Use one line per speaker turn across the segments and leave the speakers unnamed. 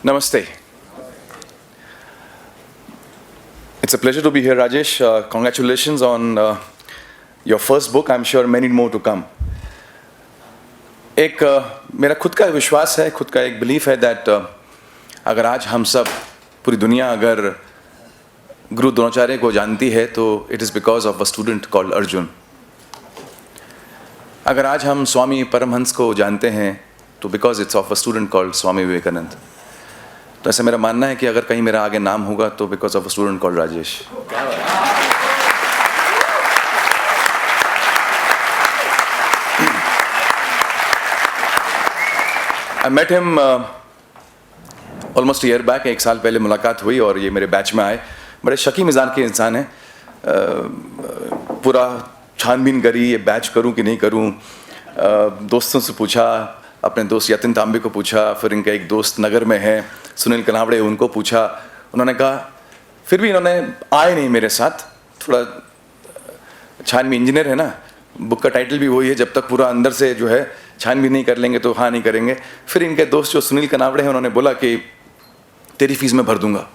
Namaste. It's a pleasure to be here, Rajesh. Congratulations on your first book. I'm sure many more to come. एक मेरा खुद का विश्वास है, खुद का एक बिलीफ है दैट अगर आज हम सब पूरी दुनिया अगर गुरु द्रोणाचार्य को जानती है तो it is because of a student called Arjun. अगर आज हम स्वामी परमहंस को जानते हैं तो because it's of a student called Swami Vivekanand. तो ऐसा मेरा मानना है कि अगर कहीं मेरा आगे नाम होगा तो because of a student called Rajesh. I met him almost year back. 1 साल पहले मुलाकात हुई और ये मेरे बैच में आए. बड़े शकी मिजाज के इंसान हैं. पूरा छानबीन करी, ये बैच करूं कि नहीं करूं. दोस्तों से पूछा, अपने दोस्त यतिन तांबे को पूछा, फिर इनका एक दोस्त नगर में है सुनील कनावड़े, उनको पूछा. उन्होंने कहा, फिर भी इन्होंने आए नहीं मेरे साथ. थोड़ा छानबीन इंजीनियर है ना, बुक का टाइटल भी वही है, जब तक पूरा अंदर से जो है छानबीन नहीं कर लेंगे तो हाँ नहीं करेंगे. फिर इनके दोस्त जो सुनील कनावड़े हैं उन्होंने बोला कि तेरी फीस में भर दूंगा.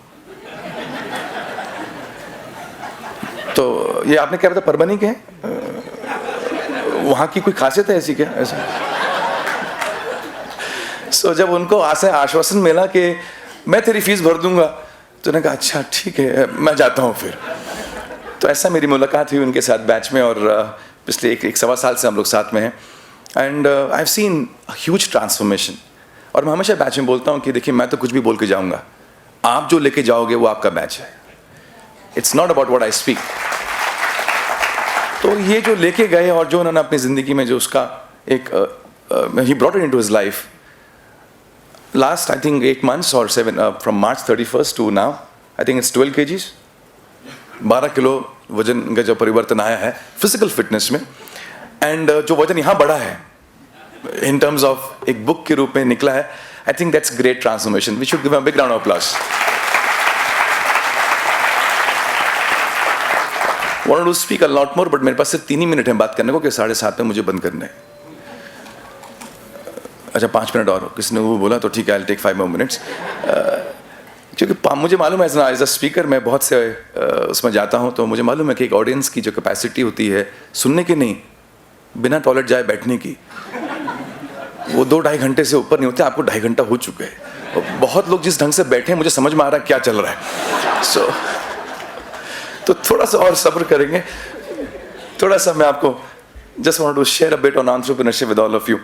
तो ये आपने क्या पता परभनी के वहाँ की कोई खासियत है ऐसी क्या? ऐसा सो जब उनको आश्वासन मिला कि मैं तेरी फीस भर दूंगा तो उन्होंने कहा अच्छा ठीक है मैं जाता हूँ फिर. तो ऐसा मेरी मुलाकात हुई उनके साथ बैच में और पिछले एक सवा साल से हम लोग साथ में हैं. And I have seen huge transformation. और मैं हमेशा बैच में बोलता हूँ कि देखिए मैं तो कुछ भी बोल के जाऊँगा, आप जो लेके जाओगे वो आपका बैच है. It's not about what I speak. तो ये जो लेके गए और जो उन्होंने अपनी ज़िंदगी में जो उसका एक he brought it into his life. Last, I think 8 months or 7, from March 31st to now, I think it's 12 kgs. 12 kilo वजन का जो परिवर्तन आया है फिजिकल फिटनेस में. एंड जो वजन यहाँ बढ़ा है इन टर्म्स ऑफ एक बुक के रूप में निकला है. I think that's great transformation. We should give a big round of applause. Wanted to speak a lot more but मेरे पास सिर्फ 3 ही मिनट है बात करने को कि 7:30 में मुझे बंद करना है. अच्छा 5 मिनट और किसी ने वो बोला तो ठीक है, आई टेक 5 more minutes. क्योंकि मुझे मालूम है एज अ स्पीकर मैं बहुत से उसमें जाता हूँ तो मुझे मालूम है कि एक ऑडियंस की जो कैपेसिटी होती है सुनने की नहीं, बिना टॉयलेट जाए बैठने की, वो 2-2.5 घंटे से ऊपर नहीं होते. आपको 2.5 घंटा हो चुका है. बहुत लोग जिस ढंग से बैठे हैं मुझे समझ में आ रहा है क्या चल रहा है. सो तो थोड़ा सा और सब्र करेंगे. थोड़ा सा मैं आपको just want to share a bit on entrepreneurship with all of you.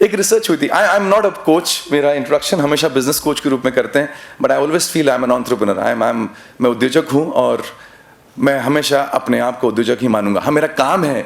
एक रिसर्च हुई थी. I am not a coach. मेरा इंट्रोडक्शन हमेशा बिजनेस कोच के रूप में करते हैं but I always feel I am an entrepreneur. मैं उद्योजक हूँ और मैं हमेशा अपने आप को उद्योजक ही मानूंगा. हाँ मेरा काम है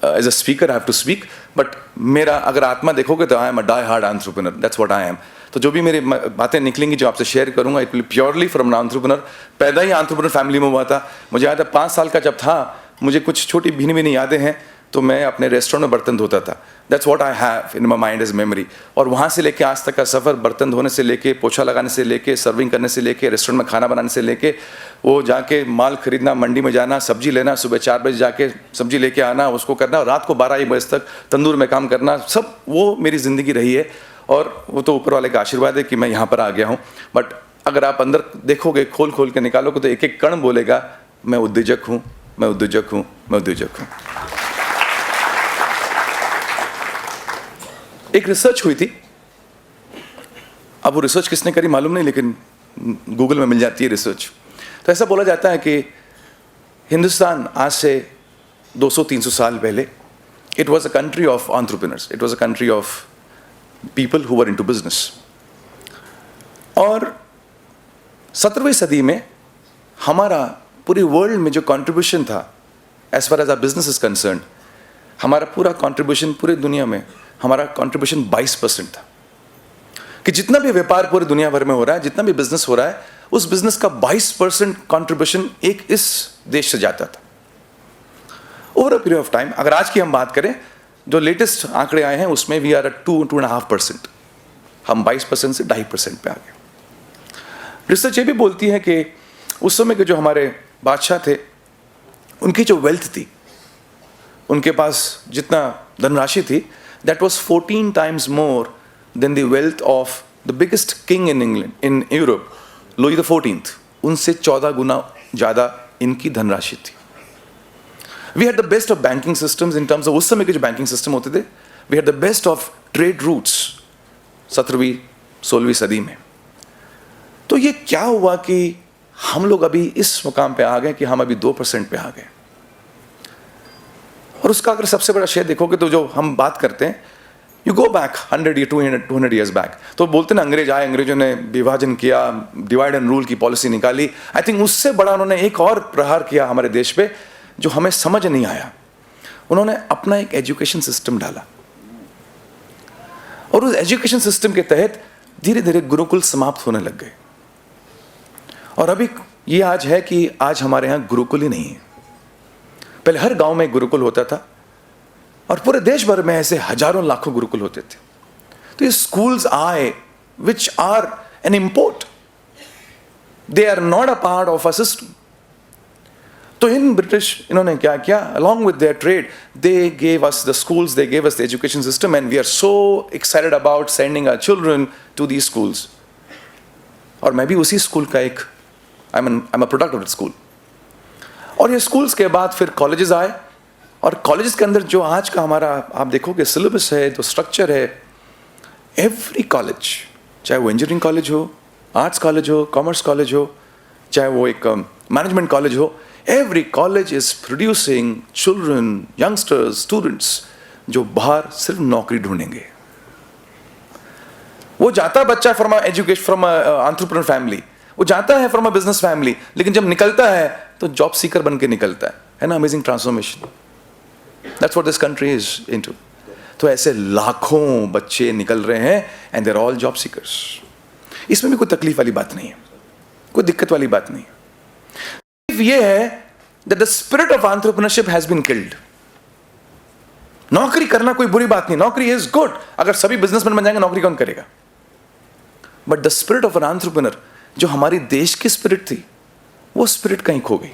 as a speaker I have to speak but मेरा अगर आत्मा देखोगे तो I am a die hard entrepreneur. That's what I am. तो जो भी मेरी बातें निकलेंगी जो आपसे शेयर करूंगा it will purely from an entrepreneur. पैदा ही एंटरप्रेन्योर फैमिली में हुआ था. मुझे याद है 5 साल का जब था मुझे कुछ छोटी भीनी यादें हैं तो मैं अपने रेस्टोरेंट में बर्तन धोता था. That's what I have in my mind as memory. और वहाँ से लेके आज तक का सफ़र, बर्तन धोने से लेके, पोछा लगाने से लेके, सर्विंग करने से लेके, रेस्टोरेंट में खाना बनाने से लेके, वो जाके माल खरीदना, मंडी में जाना, सब्जी लेना, सुबह 4 बजे जाके सब्जी लेके आना, उसको करना, और रात को 12-1 बजे तक तंदूर में काम करना, सब वो मेरी ज़िंदगी रही है. और वो तो ऊपर वाले का आशीर्वाद है कि मैं यहाँ पर आ गया हूँ. बट अगर आप अंदर देखोगे, खोल के निकालोगे तो एक एक कण बोलेगा मैं उद्योजक हूँ, मैं उद्योजक हूँ, मैं उद्योजक हूँ. एक रिसर्च हुई थी. अब वो रिसर्च किसने करी मालूम नहीं लेकिन गूगल में मिल जाती है रिसर्च. तो ऐसा बोला जाता है कि हिंदुस्तान आज से 200-300 साल पहले it was a country of entrepreneurs. It was a country of people who were into business. और 17वीं सदी में हमारा पूरी वर्ल्ड में जो कंट्रीब्यूशन था as far as our business is concerned, हमारा पूरा कंट्रीब्यूशन पूरी दुनिया में हमारा कंट्रीब्यूशन 22% था. कि जितना भी व्यापार पूरी दुनिया भर में हो रहा है, जितना भी बिजनेस हो रहा है, उस बिजनेस का 22% कंट्रीब्यूशन एक इस देश से जाता था over a period of time. अगर आज की हम बात करें, जो लेटेस्ट आंकड़े आए हैं उसमें वी आर एट 2-2.5%. हम 22% से 2.5% पे आ गए. रिसर्च ये भी बोलती है कि उस समय के जो हमारे बादशाह थे, उनकी जो वेल्थ थी, उनके पास जितना धनराशि थी, that was 14 times more than the wealth of the biggest king in England, in Europe, Louis the 14th. उनसे 14 गुना ज़्यादा इनकी धनराशि थी. We had the best of banking systems in terms of उस समय के जो banking system होते थे. We had the best of trade routes 17वीं 16वीं सदी में. तो ये क्या हुआ कि हम लोग अभी इस मुकाम पे आ गए कि हम अभी 2% पे आ गए. और उसका अगर सबसे बड़ा शेयर देखोगे तो जो हम बात करते हैं, यू गो बैक 100 या 200 ईयर्स बैक, तो बोलते ना अंग्रेज आए, अंग्रेजों ने विभाजन किया, डिवाइड एंड रूल की पॉलिसी निकाली. आई थिंक उससे बड़ा उन्होंने एक और प्रहार किया हमारे देश पे जो हमें समझ नहीं आया. उन्होंने अपना एक एजुकेशन सिस्टम डाला और उस एजुकेशन सिस्टम के तहत धीरे धीरे गुरुकुल समाप्त होने लग गए. और अभी ये आज है कि आज हमारे यहाँ गुरुकुल ही नहीं है. पहले हर गांव में एक गुरुकुल होता था और पूरे देश भर में ऐसे हजारों लाखों गुरुकुल होते थे. तो ये स्कूल्स आए which are an import, they are not a part of a system. तो इन ब्रिटिश इन्होंने क्या किया, along with their trade they gave us the schools, they gave us the education system, and we are so excited about sending our children to these schools. और मैं भी उसी school का एक I am a product of the school. और ये schools के बाद फिर कॉलेजेस आए और कॉलेजेस के अंदर जो आज का हमारा आप देखोगे सिलेबस है, जो स्ट्रक्चर है, एवरी कॉलेज, चाहे वो इंजीनियरिंग कॉलेज हो, आर्ट्स कॉलेज हो, कॉमर्स कॉलेज हो, चाहे वो एक मैनेजमेंट कॉलेज हो, every college is producing children, youngsters, students जो बाहर सिर्फ नौकरी ढूंढेंगे. वो जाता बच्चा from education, from entrepreneur family, वो जाता है फ्रॉम अ बिजनेस फैमिली, लेकिन जब निकलता है तो जॉब सीकर बन के निकलता है ना. Amazing transformation. That's what this country is into. तो ऐसे लाखों बच्चे निकल रहे हैं and they are all job seekers. इसमें भी कोई तकलीफ वाली बात नहीं है, कोई दिक्कत वाली बात नहीं है. ये है that the spirit of entrepreneurship has been killed. नौकरी करना कोई बुरी बात नहीं, नौकरी इज गुड. अगर सभी बिजनेसमैन बन जाएंगे नौकरी कौन करेगा? But the spirit of an entrepreneur, जो हमारी देश की स्पिरिट थी, वो स्पिरिट कहीं खो गई.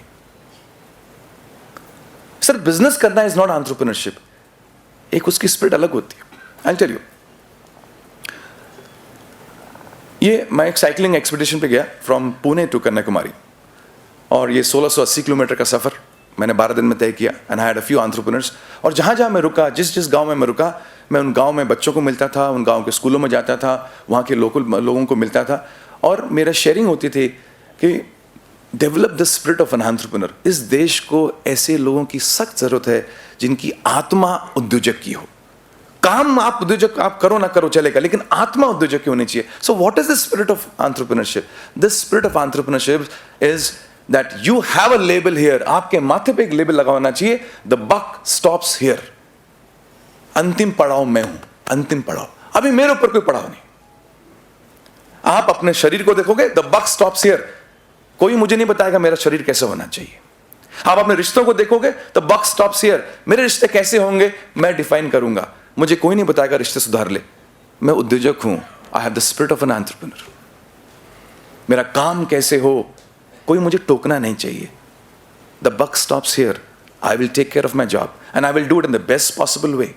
सर बिजनेस करना इज नॉट एंटरप्रेन्योरशिप. एक उसकी स्पिरिट अलग होती है. I will tell you. ये मैं एक साइकिलिंग एक्सपीडिशन पे गया फ्रॉम पुणे टू कन्याकुमारी, और ये 1680 किलोमीटर का सफर मैंने 12 दिन में तय किया. And I had a few entrepreneurs. और जहां जहां मैं रुका, जिस जिस गांव में मैं रुका, मैं उन गांव में बच्चों को मिलता था, उन गांव के स्कूलों में जाता था, वहां के लोकल लोगों को मिलता था, और मेरा शेयरिंग होती थी कि develop the spirit of an entrepreneur. इस देश को ऐसे लोगों की सख्त जरूरत है जिनकी आत्मा उद्योजक की हो. काम आप उद्योजक आप करो ना करो चलेगा, लेकिन आत्मा उद्योजक की होनी चाहिए. So what is the spirit of entrepreneurship? The spirit of entrepreneurship is that you have a label here. आपके माथे पे एक लेबल लगा होना चाहिए, द बक स्टॉप्स हियर. अंतिम पड़ाव मैं हूं, अंतिम पड़ाव. अभी मेरे ऊपर कोई पड़ाव नहीं. आप अपने शरीर को देखोगे, द बक स्टॉप्स हियर. कोई मुझे नहीं बताएगा मेरा शरीर कैसे होना चाहिए. आप अपने रिश्तों को देखोगे, द बक स्टॉप्स हियर. मेरे रिश्ते कैसे होंगे मैं डिफाइन करूंगा. मुझे कोई नहीं बताएगा रिश्ते सुधार ले. मैं उद्योजक हूं. I have the spirit of an entrepreneur. मेरा काम कैसे हो कोई मुझे टोकना नहीं चाहिए. The buck stops here. I will take care of my job and I will do it in the best possible way.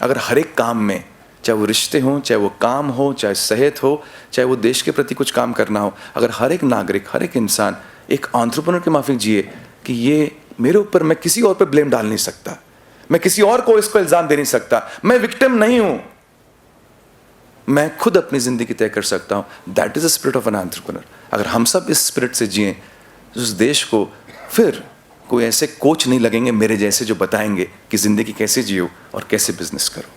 अगर हर एक काम में, चाहे वो रिश्ते हों, चाहे वो काम हो, चाहे सेहत हो, चाहे वो देश के प्रति कुछ काम करना हो, अगर हर एक नागरिक, हर एक इंसान एक एंटरप्रेन्योर के माफिक जिए कि ये मेरे ऊपर, मैं किसी और पर ब्लेम डाल नहीं सकता, मैं किसी और को इसको इल्जाम दे नहीं सकता, मैं विक्टिम नहीं हूं, मैं खुद अपनी जिंदगी तय कर सकता हूं. That is the spirit of an entrepreneur. अगर हम सब इस स्पिरिट से जिए तो उस देश को फिर कोई ऐसे कोच नहीं लगेंगे मेरे जैसे जो बताएंगे कि जिंदगी कैसे जियो और कैसे बिजनेस करो.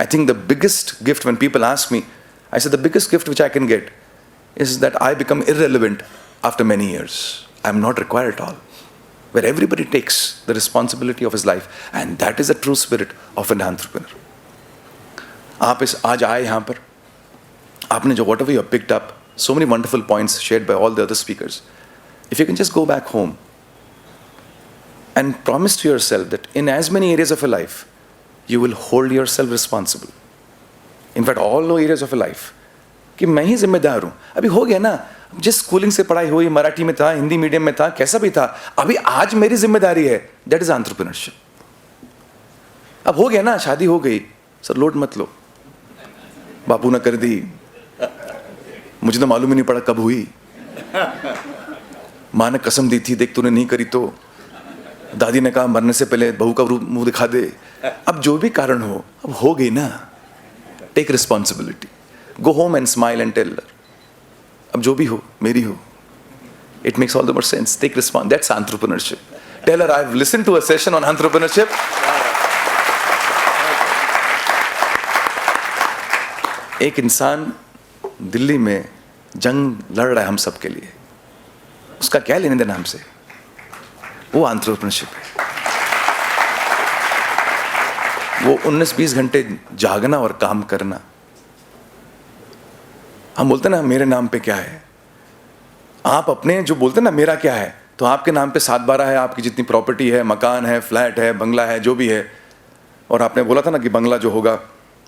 I think the biggest gift, when people ask me, I say the biggest gift which I can get is that I become irrelevant after many years. I'm not required at all. Where everybody takes the responsibility of his life, and that is the true spirit of an entrepreneur. आप इस आज आए यहाँ पर, आपने जो whatever you have picked up, so many wonderful points shared by all the other speakers. If you can just go back home and promise to yourself that in as many areas of your life, you will hold yourself responsible. In fact, all areas of your life. कि मैं ही जिम्मेदार हूं. अभी हो गया ना, जिस schooling से पढ़ाई हुई, मराठी में था, हिंदी मीडियम में था, कैसा भी था, अभी आज मेरी जिम्मेदारी है. That is entrepreneurship. अब हो गया ना, शादी हो गई, सर लोड मत लो, बापू ने कर दी, मुझे तो मालूम ही नहीं पड़ा कब हुई, माँ ने कसम दी थी देख तूने नहीं करी तो, दादी ने कहा मरने से पहले बहू का मुंह दिखा दे। अब जो भी कारण हो, अब हो गई ना, take responsibility, go home and smile and tell her, अब जो भी हो मेरी हो, it makes all the more sense, take response, that's entrepreneurship. Tell her I've listened to a session on entrepreneurship. एक इंसान दिल्ली में जंग लड़ रहा है हम सब के लिए, उसका क्या लेने देना हमसे, वो एंटरप्रेन्योरशिप है। वो 19-20 घंटे जागना और काम करना। हम बोलते ना मेरे नाम पे क्या है, आप अपने जो बोलते ना मेरा क्या है, तो आपके नाम पे 7-12 है, आपकी जितनी प्रॉपर्टी है, मकान है, फ्लैट है, बंगला है, जो भी है। और आपने बोला था ना कि बंगला जो होगा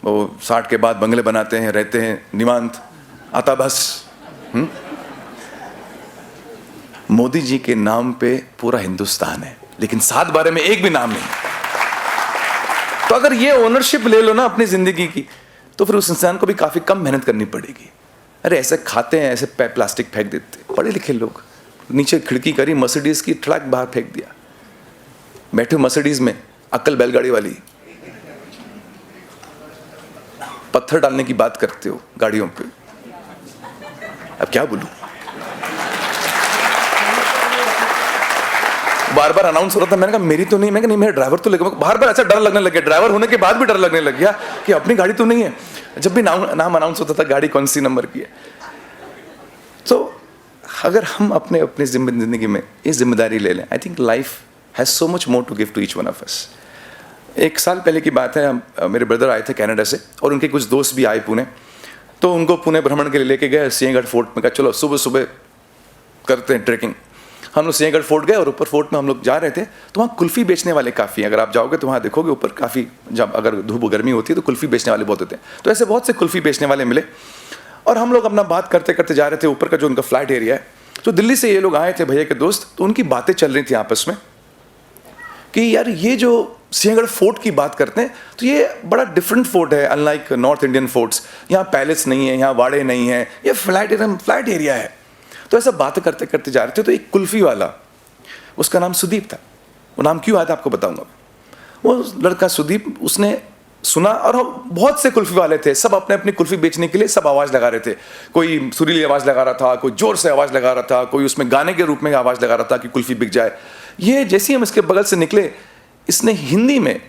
वो 60 के बाद बंगले बनाते हैं, रहते हैं निवांत, आता बस। मोदी जी के नाम पे पूरा हिंदुस्तान है, लेकिन 7-12 में एक भी नाम नहीं। तो अगर ये ओनरशिप ले लो ना अपनी जिंदगी की, तो फिर उस इंसान को भी काफी कम मेहनत करनी पड़ेगी। अरे ऐसे खाते हैं, ऐसे प्लास्टिक फेंक देते, पढ़े लिखे लोग, नीचे खिड़की करी मर्सिडीज की, ट्रक बाहर फेंक दिया, बैठे मर्सिडीज में, अक्ल बैलगाड़ी वाली, पत्थर डालने की बात करते हो गाड़ियों पे। अब क्या बोलूं, बार बार अनाउंस हो रहा था, मैंने कहा मेरी तो नहीं, मैं नहीं, मेरा ड्राइवर तो लगे, बार बार ऐसा डर लगने लग गया, ड्राइवर होने के बाद भी डर लगने लग गया कि अपनी गाड़ी तो नहीं है। जब भी नाम अनाउंस होता था गाड़ी कौन सी नंबर की है। तो अगर हम अपने जिंदगी में ये जिम्मेदारी ले लें, I think life has so much more to give to each one of us. 1 साल पहले की बात है, मेरे ब्रदर आए थे कनाडा से और उनके कुछ दोस्त भी आए पुणे, तो उनको पुणे भ्रमण के लिए लेके गए सिंहगढ़ फोर्ट में। कहा चलो सुबह सुबह करते हैं ट्रैकिंग। हम लोग सिंहगढ़ फोर्ट गए और ऊपर फोर्ट में हम लोग जा रहे थे, तो वहाँ कुल्फ़ी बेचने वाले काफ़ी हैं। अगर आप जाओगे तो वहाँ देखोगे ऊपर काफ़ी, जब अगर धूप गर्मी होती है तो कुल्फ़ी बेचने वाले बहुत होते हैं। तो ऐसे बहुत से कुल्फ़ी बेचने वाले मिले और हम लोग अपना बात करते करते जा रहे थे। ऊपर का जो उनका फ्लैट एरिया है, तो दिल्ली से ये लोग आए थे भैया के दोस्त, तो उनकी बातें चल रही थी आपस में कि यार ये जो सिंहगढ़ फोर्ट की बात करते हैं तो ये बड़ा डिफरेंट फोर्ट है, अनलाइक नॉर्थ इंडियन फोर्ट्स। यहाँ पैलेस नहीं है, यहाँ वाड़े नहीं है, ये फ्लैट एरिया है। तो ऐसा बातें करते करते जा रहे थे, तो एक कुल्फ़ी वाला, उसका नाम सुदीप था। वो नाम क्यों आया था आपको बताऊंगा। वो लड़का सुदीप, उसने सुना, और बहुत से कुल्फ़ी वाले थे, सब अपने अपनी कुल्फ़ी बेचने के लिए सब आवाज़ लगा रहे थे। कोई सुरीली आवाज़ लगा रहा था, कोई ज़ोर से आवाज़ लगा रहा था, कोई उसमें गाने के रूप में आवाज़ लगा रहा था कि कुल्फ़ी बिक जाए। ये जैसे ही हम इसके बगल से निकले, इसने हिंदी में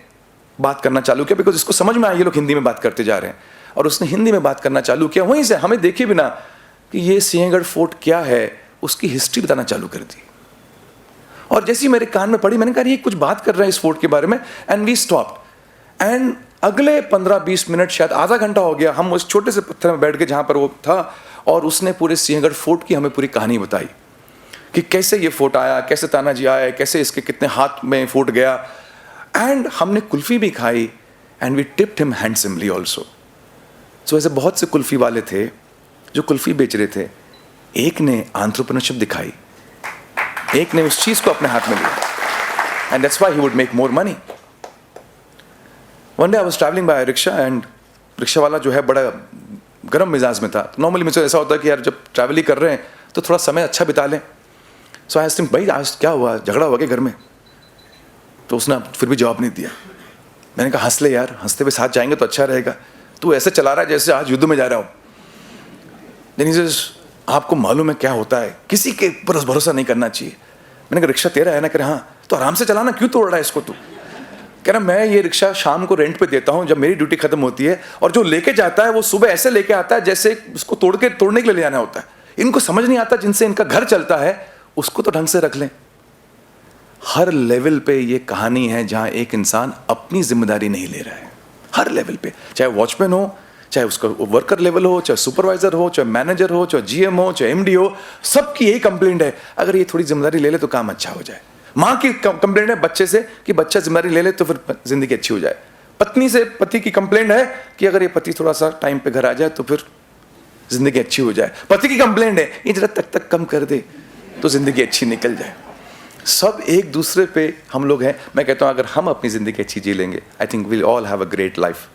बात करना चालू किया, बिकॉज इसको समझ में आया ये लोग हिंदी में बात करते जा रहे हैं, और उसने हिंदी में बात करना चालू किया। वहीं से हमें देखे बिना कि ये सिंहगढ़ फोर्ट क्या है, उसकी हिस्ट्री बताना चालू कर दी। और जैसे ही मेरे कान में पड़ी, मैंने कहा ये कुछ बात कर रहे हैं इस फोर्ट के बारे में, एंड वी स्टॉप्ड। एंड अगले 15-20 मिनट, शायद आधा घंटा हो गया, हम उस छोटे से पत्थर में बैठ के जहाँ पर वो था, और उसने पूरे सिंहगढ़ फोर्ट की हमें पूरी कहानी बताई कि कैसे ये फोर्ट आया, कैसे तानाजी आया, कैसे इसके कितने हाथ में फोर्ट गया। एंड हमने कुल्फ़ी भी खाई, and we tipped him handsomely also. So ऐसे बहुत से कुल्फ़ी वाले थे जो कुल्फ़ी बेच रहे थे। एक ने एंटरप्रेन्योरशिप दिखाई, एक ने उस चीज़ को अपने हाथ में लिया, and that's why he would make more money. One day I was travelling by rickshaw, and rickshaw वाला जो है बड़ा गर्म मिजाज में था। नॉर्मली मुझे ऐसा होता है कि यार जब ट्रैवल ही कर रहे हैं तो थोड़ा समय अच्छा बिता लें। सो आई आस्क्ड हिम, भाई आज क्या हुआ, झगड़ा हुआ क्या घर में? तो उसने फिर भी जवाब नहीं दिया। मैंने कहा हंस ले यार, हंसते हुए साथ जाएंगे तो अच्छा रहेगा, तू ऐसे चला रहा है जैसे आज युद्ध में जा रहा हूँ। देन ही सेज, आपको मालूम है क्या होता है, किसी के ऊपर भरोसा नहीं करना चाहिए। मैंने कहा रिक्शा तेरा है ना? कह रहा हाँ। तो आराम से चलाना, क्यों तोड़ रहा है इसको तू? कह रहा मैं ये रिक्शा शाम को रेंट पे देता हूँ जब मेरी ड्यूटी खत्म होती है, और जो लेके जाता है वो सुबह ऐसे लेके आता है जैसे उसको तोड़ने के लिए ले जाना होता है। इनको समझ नहीं आता, जिनसे इनका घर चलता है उसको तो ढंग से रख लें। हर लेवल पे ये कहानी है जहां एक इंसान अपनी जिम्मेदारी नहीं ले रहा है। हर लेवल पे, चाहे वॉचमैन हो, चाहे उसका वर्कर लेवल हो, चाहे सुपरवाइजर हो, चाहे मैनेजर हो, चाहे जीएम हो, चाहे एमडी हो, सबकी यही कंप्लेंट है, अगर ये थोड़ी जिम्मेदारी ले ले तो काम अच्छा हो जाए। माँ की कंप्लेंट है बच्चे से कि बच्चा जिम्मेदारी ले ले तो फिर जिंदगी अच्छी हो जाए। पत्नी से पति की कंप्लेंट है कि अगर ये पति थोड़ा सा टाइम पे घर आ जाए तो फिर जिंदगी अच्छी हो जाए। पति की कंप्लेंट है ये जरा तक कम कर दे तो जिंदगी अच्छी निकल जाए। सब एक दूसरे पे हम लोग हैं। मैं कहता हूं अगर हम अपनी जिंदगी अच्छी जी लेंगे, I think will all have a great life.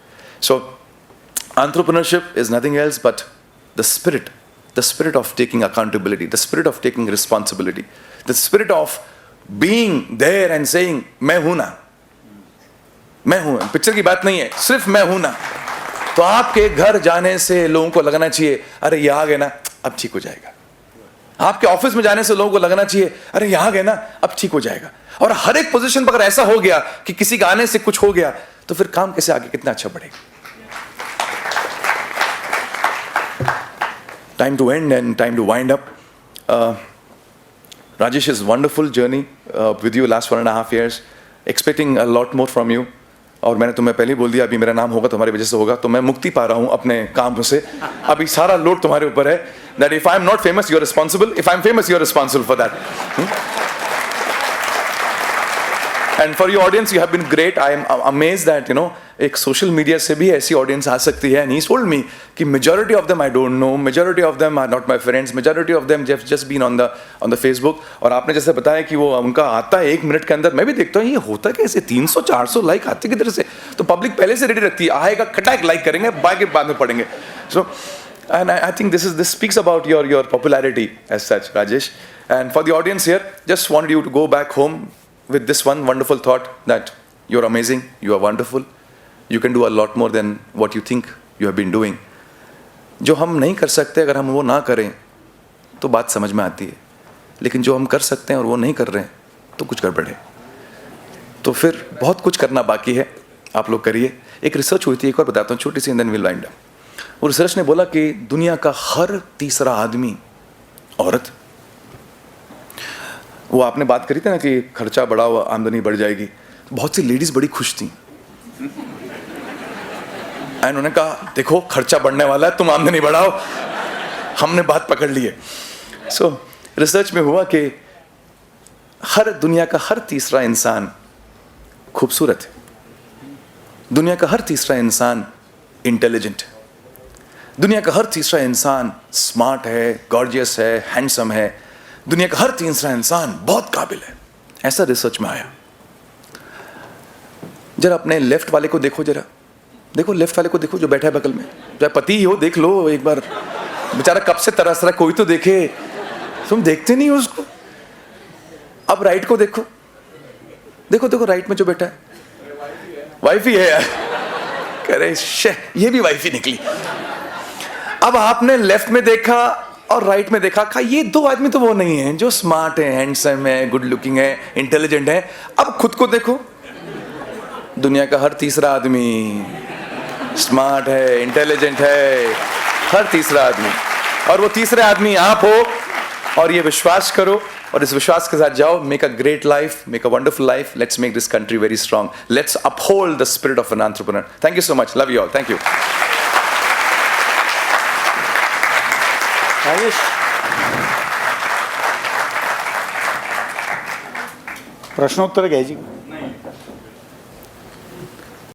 So entrepreneurship is nothing else but the spirit of taking accountability, the spirit of taking responsibility, the spirit of being there and saying मैं हूं ना, मैं हूं. Picture की बात नहीं है, सिर्फ मैं हूं ना. तो आपके घर जाने से लोगों को लगना चाहिए अरे ये आ गए ना अब ठीक हो जाएगा. आपके ऑफिस में जाने से लोगों को लगना चाहिए अरे यहां गए ना अब ठीक हो जाएगा. और हर एक पोजीशन पर अगर ऐसा हो गया कि किसी के आने से कुछ हो गया तो फिर काम कैसे आगे कितना अच्छा बढ़ेगा. Time to end and time to wind up. Rajesh's wonderful journey with you last 1.5 years. Expecting a lot more from you. और मैंने तुम्हें पहले ही बोल दिया अभी मेरा नाम होगा तुम्हारी वजह से होगा. तो मैं मुक्ति पा रहा हूँ अपने काम से. अभी सारा लोड तुम्हारे ऊपर है. That if I am not famous, you are responsible. If I am famous, you are responsible for that. And for your audience, you have been great. I am amazed that एक social media से भी ऐसी audience आ सकती है. And he told me कि majority of them I don't know, majority of them are not my friends, majority of them just been on the Facebook. और आपने जैसे बताया कि वो उनका आता है 1 मिनट के अंदर. मैं भी देखता हूँ ये होता कैसे 300-400 लाइक आते किधर से. तो पब्लिक पहले से रेडी रखती है, आएगा खटाक लाइक करेंगे बाद में पढ़ेंगे. So and I think this speaks about your popularity as such, Rajesh. And for the audience here, just wanted you to go back home with this one wonderful thought that you're amazing, you are wonderful, you can do a lot more than what you think you have been doing. जो हम नहीं कर सकते अगर हम वो ना करें तो बात समझ में आती है, लेकिन जो हम कर सकते हैं और वो नहीं कर रहे हैं तो कुछ गड़बड़ है. तो फिर बहुत कुछ करना बाकी है, आप लोग करिए. एक रिसर्च हुई थी, एक और बताता हूँ छोटी सी, देन विल वाइंड अप. वो रिसर्च ने बोला कि दुनिया का हर तीसरा आदमी औरत. वो आपने बात करी थी ना कि खर्चा बढ़ा हुआ आमदनी बढ़ जाएगी. बहुत सी लेडीज बड़ी खुश थी. उन्होंने कहा देखो खर्चा बढ़ने वाला है, तुम आमदनी बढ़ाओ. हमने बात पकड़ ली है. सो रिसर्च में हुआ कि दुनिया का हर तीसरा इंसान खूबसूरत है. दुनिया का हर तीसरा इंसान इंटेलिजेंट है. दुनिया का हर तीसरा इंसान स्मार्ट है, गॉर्जियस है, हैंडसम है. दुनिया का हर तीसरा इंसान बहुत काबिल है. ऐसा रिसर्च में आया. जरा अपने लेफ्ट वाले को देखो, जरा देखो लेफ्ट वाले को देखो जो बैठा है बगल में. चाहे पति ही हो, देख लो एक बार. बेचारा कब से तरस रहा, कोई तो देखे. तुम देखते नहीं हो उसको. अब राइट को देखो, देखो देखो राइट में जो बैठा है वाइफ ही है यार. कह रहे ये भी वाइफ ही निकली. अब आपने लेफ्ट में देखा और राइट में देखा, कहा ये 2 आदमी तो वो नहीं है जो स्मार्ट है, हैंडसम है, गुड लुकिंग है, इंटेलिजेंट है. अब खुद को देखो, दुनिया का हर तीसरा आदमी स्मार्ट है, इंटेलिजेंट है, हर तीसरा आदमी. और वो तीसरा आदमी आप हो. और ये विश्वास करो और इस विश्वास के साथ जाओ. Make a great life, make a wonderful life. Let's make this country very strong. Let's uphold the spirit of an entrepreneur. Thank you so much. Love you all. Thank you.
Rajesh, प्रश्नोत्तर घ्यायची.